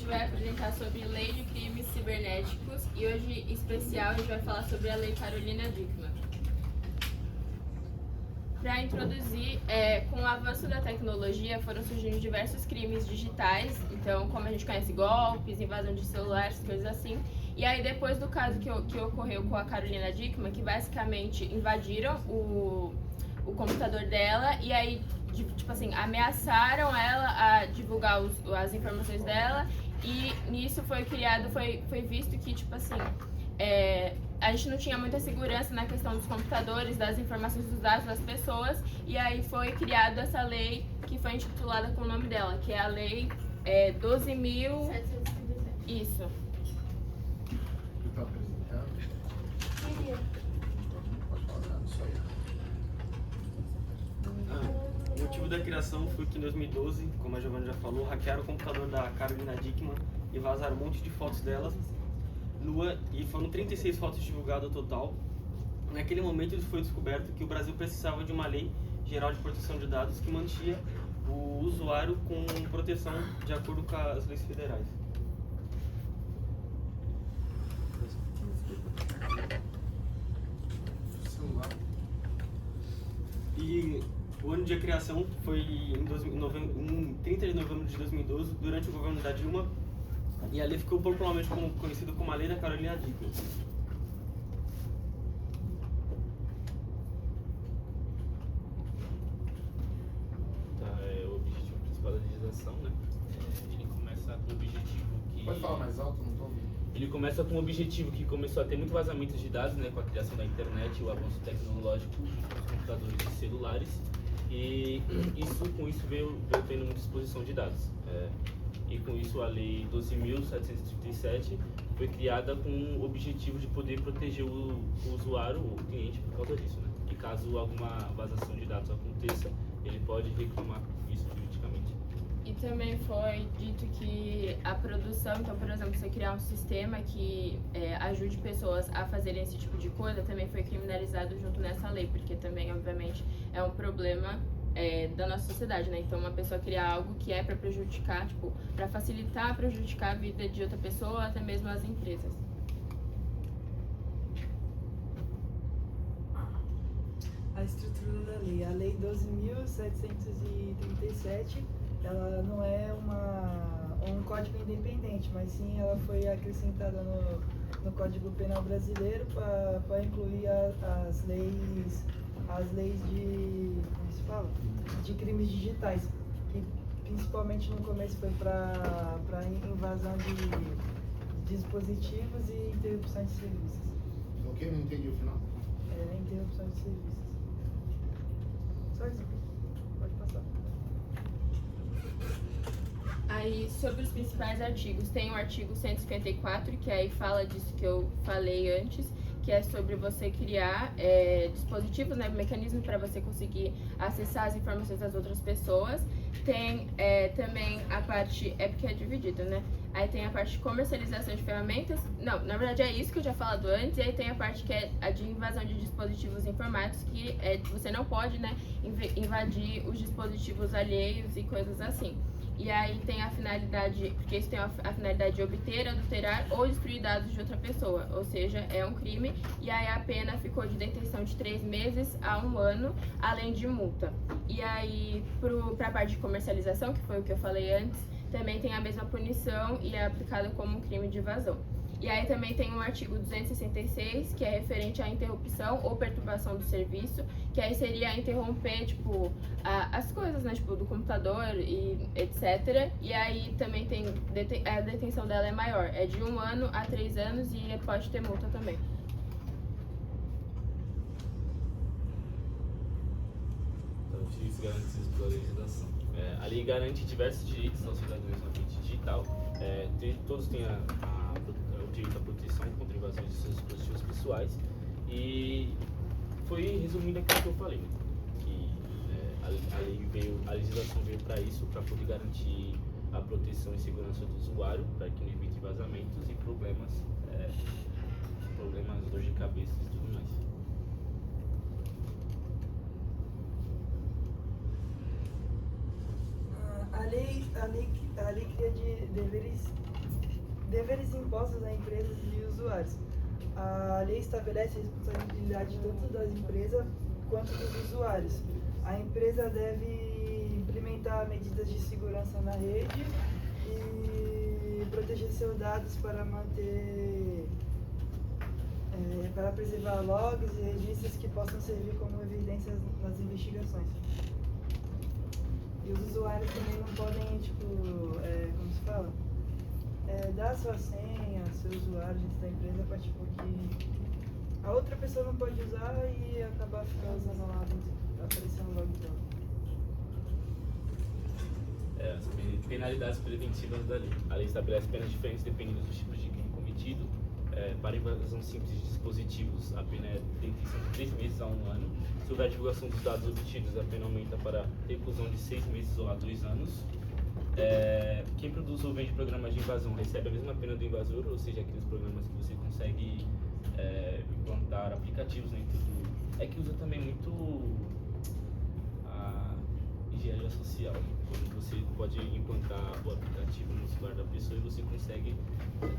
vai apresentar sobre lei de crimes cibernéticos e hoje, em especial, a gente vai falar sobre a lei Carolina Dickmann. Para introduzir, com o avanço da tecnologia foram surgindo diversos crimes digitais, então como a gente conhece golpes, invasão de celulares, coisas assim. E aí depois do caso que ocorreu com a Carolina Dickmann, que basicamente invadiram o computador dela e aí tipo assim, ameaçaram ela a divulgar as informações dela e nisso foi visto que tipo assim, a gente não tinha muita segurança na questão dos computadores, das informações dos dados das pessoas, e aí foi criada essa lei que foi intitulada com o nome dela, que é a lei 12.737. Isso. Você está apresentando? Queria. Pode falar, isso aí. O motivo da criação foi que em 2012, como a Giovanna já falou, hackearam o computador da Carolina Dickmann e vazaram um monte de fotos delas nua, e foram 36 fotos divulgadas ao total. Naquele momento foi descoberto que o Brasil precisava de uma lei geral de proteção de dados que mantinha o usuário com proteção de acordo com as leis federais. Celular. E o ano de criação foi em 30 de novembro de 2012, durante o governo da Dilma, e a lei ficou popularmente conhecida como a Lei da Carolina Dickmann. O objetivo principal da legislação, né? Ele começa com o objetivo que... Pode falar mais alto, não estou ouvindo. Ele começa com um objetivo que começou a ter muito vazamento de dados, né, com a criação da internet e o avanço tecnológico dos computadores e celulares, e com isso veio tendo muita exposição de dados. E com isso a Lei 12.737 foi criada com o objetivo de poder proteger o usuário, o cliente, por causa disso, né? E caso alguma vazação de dados aconteça, ele pode reclamar isso juridicamente. E também foi dito que a produção, então, por exemplo, você criar um sistema que ajude pessoas a fazerem esse tipo de coisa, também foi criminalizado junto nessa lei, porque também, obviamente, é um problema da nossa sociedade, né? Então, uma pessoa criar algo que é para prejudicar, tipo, para facilitar, prejudicar a vida de outra pessoa, até mesmo as empresas. A estrutura da lei. A Lei 12.737, ela não é um código independente, mas sim ela foi acrescentada no Código Penal Brasileiro para incluir as leis de, como se fala? De crimes digitais, que principalmente no começo foi para invasão de dispositivos e interrupção de serviços. O que? Não entendi o final. Interrupção de serviços. Só isso. Pode passar. Aí, sobre os principais artigos, tem o artigo 154, que aí fala disso que eu falei antes, que é sobre você criar dispositivos, né, mecanismos para você conseguir acessar as informações das outras pessoas. Tem também a parte, porque é dividido, né? Aí tem a parte de comercialização de ferramentas. Não, na verdade é isso que eu já falado antes. E aí tem a parte que é a de invasão de dispositivos informáticos, que você não pode, né, invadir os dispositivos alheios e coisas assim. E aí tem a finalidade, porque isso tem a finalidade de obter, adulterar ou destruir dados de outra pessoa, ou seja, é um crime, e aí a pena ficou de detenção de 3 meses a 1 ano, além de multa. E aí, para a parte de comercialização, que foi o que eu falei antes, também tem a mesma punição e é aplicado como um crime de invasão. E aí também tem um artigo 266, que é referente à interrupção ou perturbação do serviço, que aí seria interromper, tipo, as coisas, né, tipo, do computador e etc. E aí também tem, a detenção dela é maior, é de 1 ano a 3 anos e pode ter multa também. Então, direitos garantidos pela legislação. A lei garante diversos direitos aos cidadãos no ambiente digital. Todos têm o direito à proteção contra invasões de seus dispositivos pessoais. E foi resumindo aquilo que eu falei, né? Que a legislação veio para isso, para poder garantir a proteção e segurança do usuário, para que não evite vazamentos e problemas, dor de cabeça e tudo mais. A lei cria deveres deveres impostos a empresas e usuários. A lei estabelece a responsabilidade tanto das empresas quanto dos usuários. A empresa deve implementar medidas de segurança na rede e proteger seus dados para para preservar logs e registros que possam servir como evidências nas investigações. E os usuários também não podem, como se fala? Dar sua senha, seu usuário dentro da empresa para que a outra pessoa não pode usar e acabar ficando usando lá dentro, aparecendo logo dela. As penalidades preventivas da lei. A lei estabelece penas diferentes dependendo dos tipos de crime cometido. Para invasão simples de dispositivos, a pena é detenção de 3 meses a 1 ano. Se houver divulgação dos dados obtidos, a pena aumenta para reclusão de 6 meses ou a 2 anos. Quem produz ou vende programas de invasão recebe a mesma pena do invasor, ou seja, aqueles programas que você consegue implantar aplicativos dentro do... que usa também muito a engenharia social, quando você pode implantar o aplicativo no celular da pessoa e você consegue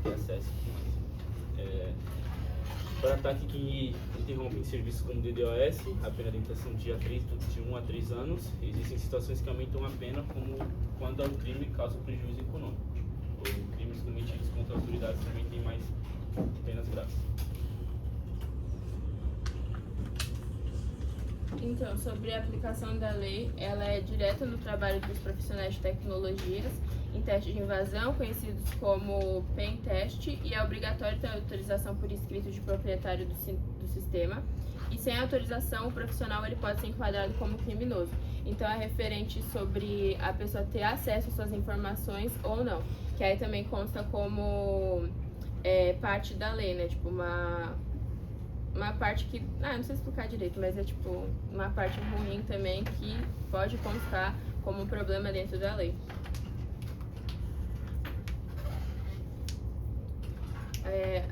ter acesso com isso. Para ataque que interrompe serviços como DDoS, a pena de detenção de 1 a 3 anos. Existem situações que aumentam a pena, como quando o crime causa prejuízo econômico. Ou crimes cometidos contra autoridades também têm mais penas graves. Então, sobre a aplicação da lei, ela é direta no trabalho dos profissionais de tecnologias em testes de invasão, conhecidos como pen test, e é obrigatório ter autorização por escrito de proprietário do sistema. E sem autorização, o profissional ele pode ser enquadrado como criminoso. Então, é referente sobre a pessoa ter acesso às suas informações ou não, que aí também consta como parte da lei, né? Tipo, uma parte que, não sei explicar direito, mas é tipo uma parte ruim também que pode constar como problema dentro da lei.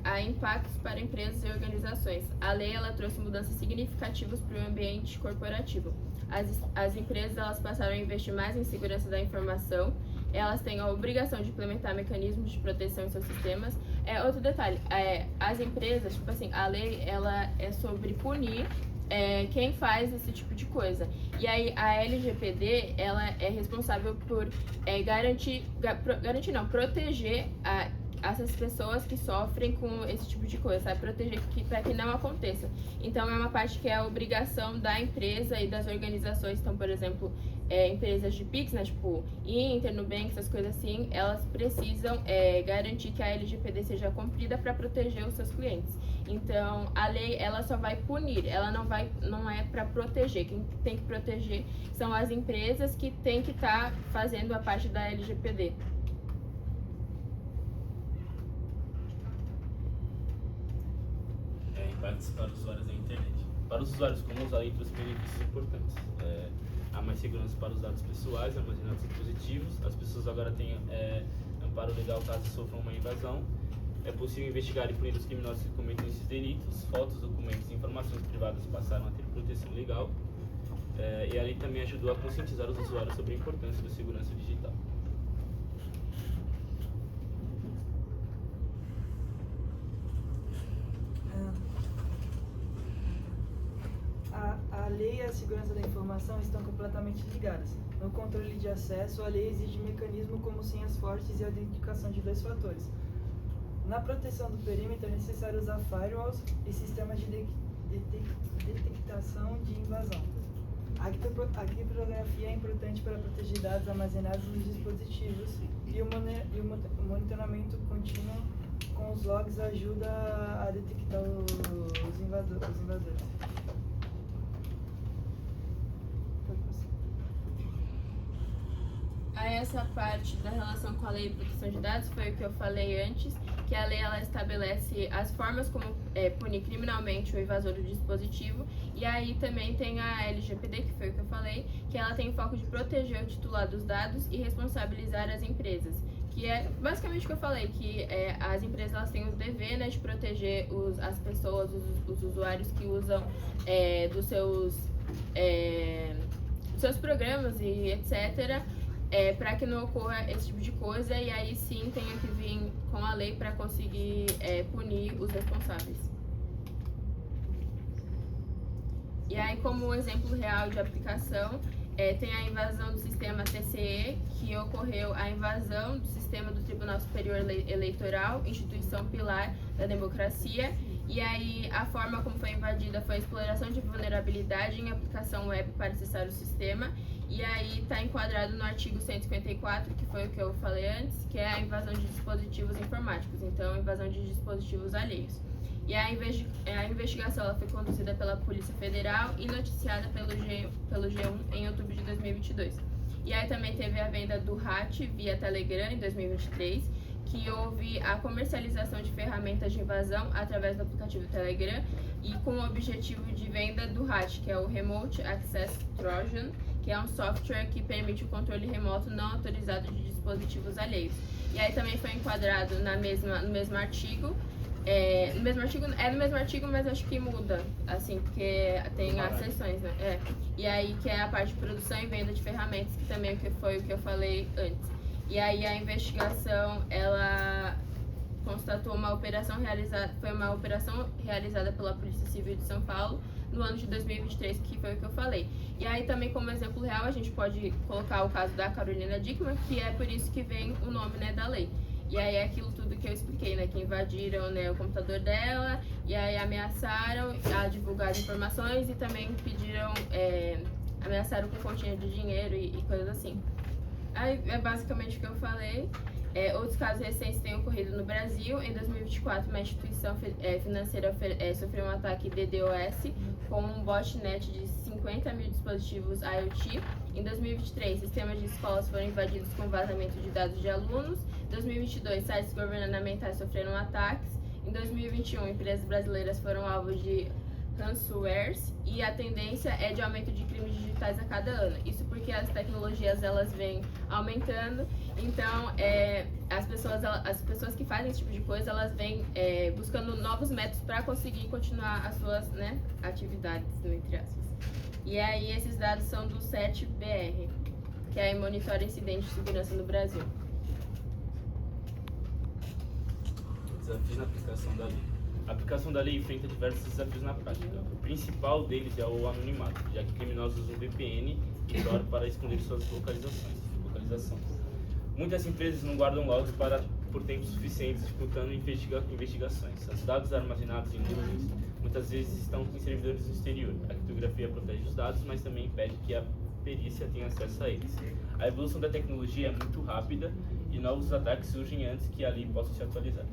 Há impactos para empresas e organizações. A lei ela trouxe mudanças significativas para o ambiente corporativo. As empresas elas passaram a investir mais em segurança da informação. Elas têm a obrigação de implementar mecanismos de proteção em seus sistemas. Outro detalhe, as empresas, tipo assim, a lei ela é sobre punir quem faz esse tipo de coisa. E aí a LGPD ela é responsável por proteger essas pessoas que sofrem com esse tipo de coisa, sabe? Proteger para que não aconteça. Então é uma parte que é a obrigação da empresa e das organizações. Então, por exemplo, empresas de Pix, né, tipo Inter, Nubank, essas coisas assim, elas precisam garantir que a LGPD seja cumprida para proteger os seus clientes. Então, a lei ela só vai punir, ela não é para proteger. Quem tem que proteger são as empresas que têm que estar fazendo a parte da LGPD. Impactos para os usuários da internet. Para os usuários comuns, a lei trouxe benefícios importantes. Há mais segurança para os dados pessoais armazenados em dispositivos. As pessoas agora têm amparo legal caso sofram uma invasão. É possível investigar e punir os criminosos que cometem esses delitos. Fotos, documentos e informações privadas passaram a ter proteção legal. E a lei também ajudou a conscientizar os usuários sobre a importância da segurança digital. A lei e a segurança da informação estão completamente ligadas. No controle de acesso, a lei exige mecanismos como senhas fortes e autenticação de 2 fatores. Na proteção do perímetro, é necessário usar firewalls e sistemas de detectação de invasão. A criptografia é importante para proteger dados armazenados nos dispositivos e o monitoramento contínuo com os logs ajuda a detectar os invasores. Essa parte da relação com a lei de proteção de dados foi o que eu falei antes, que a lei ela estabelece as formas como punir criminalmente o invasor do dispositivo, e aí também tem a LGPD, que foi o que eu falei, que ela tem o foco de proteger o titular dos dados e responsabilizar as empresas, que é basicamente o que eu falei, que as empresas elas têm o dever, né, de proteger as pessoas, os usuários que usam dos seus programas e etc., para que não ocorra esse tipo de coisa, e aí sim tenha que vir com a lei lei para conseguir punir os responsáveis. E aí, como exemplo real de aplicação, tem a invasão do sistema TCE, que ocorreu a invasão do sistema do Tribunal Superior Eleitoral, instituição pilar da democracia. E aí, a forma como foi invadida foi a exploração de vulnerabilidade em aplicação web para acessar o sistema. E aí está enquadrado no artigo 154, que foi o que eu falei antes, que é a invasão de dispositivos informáticos, então invasão de dispositivos alheios. E a investigação ela foi conduzida pela Polícia Federal e noticiada pelo G1 em outubro de 2022. E aí também teve a venda do RAT via Telegram em 2023, que houve a comercialização de ferramentas de invasão através do aplicativo Telegram e com o objetivo de venda do RAT, que é o Remote Access Trojan, que é um software que permite o controle remoto não autorizado de dispositivos alheios. E aí também foi enquadrado no mesmo artigo. No mesmo artigo, mas acho que muda, assim, porque tem as seções, né? E aí que é a parte de produção e venda de ferramentas, que também foi o que eu falei antes. E aí a investigação, ela constatou uma operação realizada pela Polícia Civil de São Paulo no ano de 2023, que foi o que eu falei. E aí também, como exemplo real, a gente pode colocar o caso da Carolina Dickmann, que é por isso que vem o nome, né, da lei. E aí é aquilo tudo que eu expliquei, né, que invadiram, né, o computador dela, e aí ameaçaram a divulgar informações e também pediram, ameaçaram com continha de dinheiro e coisas assim. Aí é basicamente o que eu falei. Outros casos recentes têm ocorrido no Brasil. Em 2024, uma instituição financeira sofreu um ataque DDoS com um botnet de 50 mil dispositivos IoT. Em 2023, sistemas de escolas foram invadidos com vazamento de dados de alunos. Em 2022, sites governamentais sofreram ataques. Em 2021, empresas brasileiras foram alvos de ransomwares e a tendência é de aumento de crimes digitais a cada ano. Isso porque as tecnologias elas vêm aumentando, então as pessoas que fazem esse tipo de coisa elas vêm buscando novos métodos para conseguir continuar as suas, né, atividades, entre aspas. E aí esses dados são do 7BR, que é Monitora Incidente de Segurança no Brasil. Desafios na aplicação da lei. A aplicação da lei enfrenta diversos desafios na prática. O principal deles é o anonimato, já que criminosos usam VPN e Tor para esconder suas localização. Muitas empresas não guardam logs por tempo suficiente, dificultando investigações. Os dados armazenados em nuvens muitas vezes estão em servidores no exterior. A criptografia protege os dados, mas também impede que a perícia tenha acesso a eles. A evolução da tecnologia é muito rápida e novos ataques surgem antes que a lei possa se atualizar.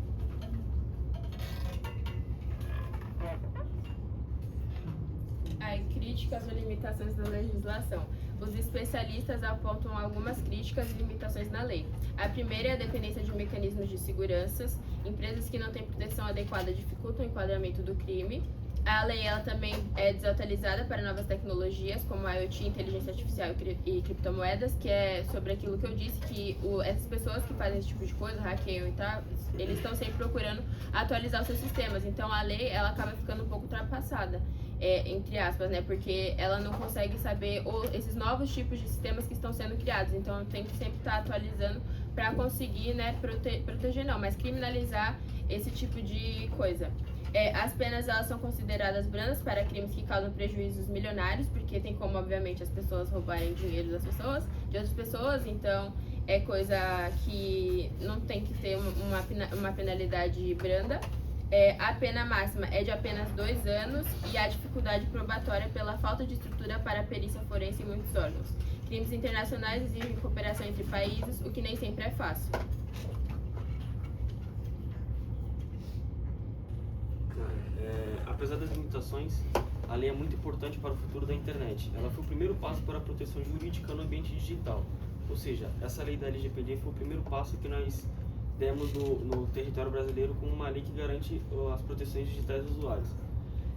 Críticas ou limitações da legislação. Os especialistas apontam algumas críticas e limitações na lei. A primeira é a dependência de mecanismos de segurança. Empresas que não têm proteção adequada dificultam o enquadramento do crime. A lei ela também é desatualizada para novas tecnologias, como a IoT, inteligência artificial e criptomoedas, que é sobre aquilo que eu disse, que essas pessoas que fazem esse tipo de coisa, hackeiam e tal, eles estão sempre procurando atualizar os seus sistemas. Então a lei ela acaba ficando um pouco ultrapassada. Entre aspas, né? Porque ela não consegue saber esses novos tipos de sistemas que estão sendo criados. Então tem que sempre estar atualizando para conseguir, né, proteger não, mas criminalizar esse tipo de coisa. As penas elas são consideradas brandas para crimes que causam prejuízos milionários, porque tem como, obviamente, as pessoas roubarem dinheiro das pessoas, de outras pessoas, então é coisa que não tem que ter uma penalidade branda. A pena máxima é de apenas 2 anos e a dificuldade probatória pela falta de estrutura para a perícia forense em muitos órgãos. Crimes internacionais exigem cooperação entre países, o que nem sempre é fácil. Apesar das limitações, a lei é muito importante para o futuro da internet. Ela foi o primeiro passo para a proteção jurídica no ambiente digital. Ou seja, essa lei da LGPD foi o primeiro passo que nós demos no território brasileiro com uma lei que garante as proteções digitais dos usuários.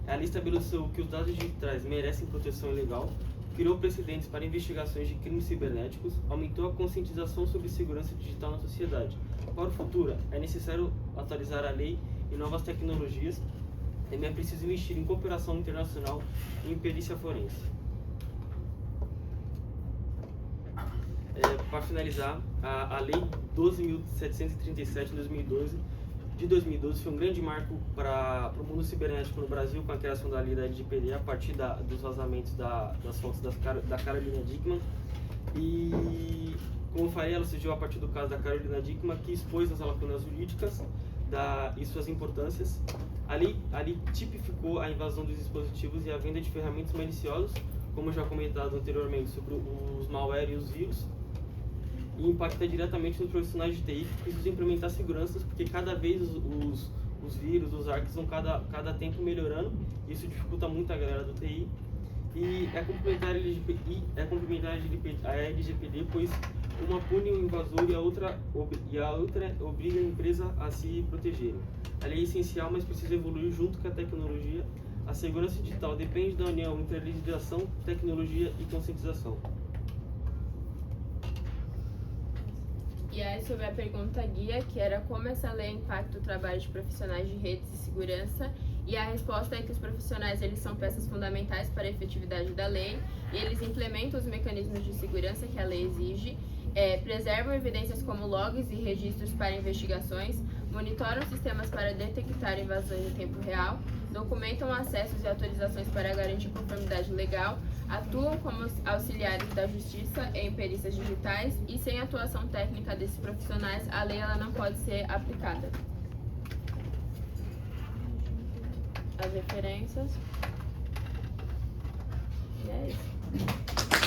A lei estabeleceu que os dados digitais merecem proteção legal, criou precedentes para investigações de crimes cibernéticos, aumentou a conscientização sobre segurança digital na sociedade. Para o futuro, é necessário atualizar a lei e novas tecnologias. Também é preciso investir em cooperação internacional e em perícia forense. Para finalizar, a Lei 12.737 de 2012 foi um grande marco para o mundo cibernético no Brasil, com a criação da lei da LGPD a partir dos vazamentos das fotos da Carolina Dickmann. E, como eu falei, ela surgiu a partir do caso da Carolina Dickmann, que expôs as lacunas jurídicas e suas importâncias. Ali tipificou a invasão dos dispositivos e a venda de ferramentas maliciosas, como já comentado anteriormente, sobre os malware e os vírus, e impacta diretamente nos profissionais de TI que precisam implementar seguranças, porque cada vez os vírus, os hacks vão cada tempo melhorando, e isso dificulta muito a galera do TI. E é complementar a LGPD, pois uma pune o invasor e a outra obriga a empresa a se proteger. A lei é essencial, mas precisa evoluir junto com a tecnologia. A segurança digital depende da união entre a legislação, tecnologia e conscientização. E aí sobre a pergunta guia, que era como essa lei impacta o trabalho de profissionais de redes de segurança, e a resposta é que os profissionais eles são peças fundamentais para a efetividade da lei, e eles implementam os mecanismos de segurança que a lei exige, preservam evidências como logs e registros para investigações, monitoram sistemas para detectar invasões em tempo real, documentam acessos e autorizações para garantir conformidade legal, atuam como auxiliares da justiça em perícias digitais, e sem a atuação técnica desses profissionais, a lei ela não pode ser aplicada. As referências. E é isso.